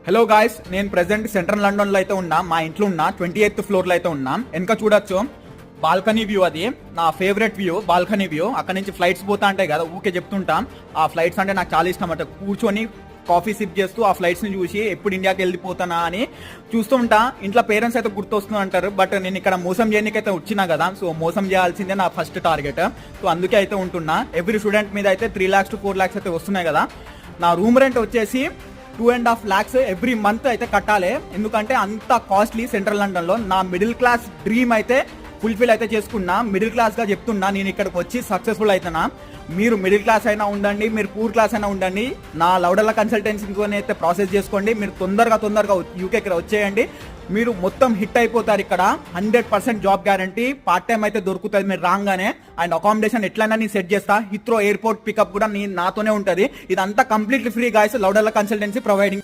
Hello guys, నేను present central London లో అయితే ఉన్నా. మా ఇంట్లో ఉన్నా 28th ఫ్లోర్ లో అయితే ఉన్నా. వెనక చూడొచ్చు బాల్కనీ వ్యూ. అది నా ఫేవరెట్ వ్యూ, బాల్కనీ వ్యూ. అక్కడ నుంచి ఫ్లైట్స్ పోతా ఉంటాయి కదా, ఊకే చెప్తుంటాం. ఆ ఫ్లైట్స్ అంటే నాకు చాలా ఇష్టం అన్నమాట. కూర్చొని కాఫీ సిప్ చేస్తూ ఆ ఫ్లైట్స్ ని చూసి ఎప్పుడు ఇండియాకి వెళ్ళిపోతానా అని చూస్తూ ఉంటా. ఇంట్లో పేరెంట్స్ అయితే గుర్తొస్తూ అంటారు, బట్ నేను ఇక్కడ మోసం చేయడానికైతే వచ్చినా కదా, సో మోసం చేయాల్సిందే నా ఫస్ట్ టార్గెట్. సో అందుకే అయితే ఉంటున్నా. ఎవ్రీ స్టూడెంట్ మీద అయితే 3 lakhs to 4 lakhs అయితే వస్తున్నాయి కదా. నా రూమ్ రెంట్ వచ్చేసి 2.5 lakhs ఎవ్రీ మంత్ అయితే కట్టాలి. ఎందుకంటే అంత కాస్ట్లీ సెంట్రల్ లండన్ లో. నా మిడిల్ క్లాస్ డ్రీమ్ అయితే ఫుల్ఫిల్ అయితే చేసుకున్నా. మిడిల్ క్లాస్ గా చెప్తున్నా, నేను ఇక్కడికి వచ్చి సక్సెస్ఫుల్ అవుతున్నా. మీరు మిడిల్ క్లాస్ అయినా ఉండండి, మీరు పూర్ క్లాస్ అయినా ఉండండి, నా లౌడర్ల కన్సల్టెన్సీతో అయితే ప్రాసెస్ చేసుకోండి. మీరు తొందరగా యూకేకి వచ్చేయండి. మీరు మొత్తం హిట్ అయిపోతారు. ఇక్కడ 100% జాబ్ గ్యారంటీ. పార్ట్ టైం అయితే దొరుకుతుంది మీరు రాగానే. అండ్ అకామిడేషన్ ఎట్లయినా నేను సెట్ చేస్తా. హిత్రో ఎయిర్పోర్ట్ పికప్ కూడా నాతోనే ఉంటుంది. ఇదంతా కంప్లీట్లీ ఫ్రీ గాయస్. లౌడర్ల కన్సల్టెన్సీ ప్రొవైడింగ్.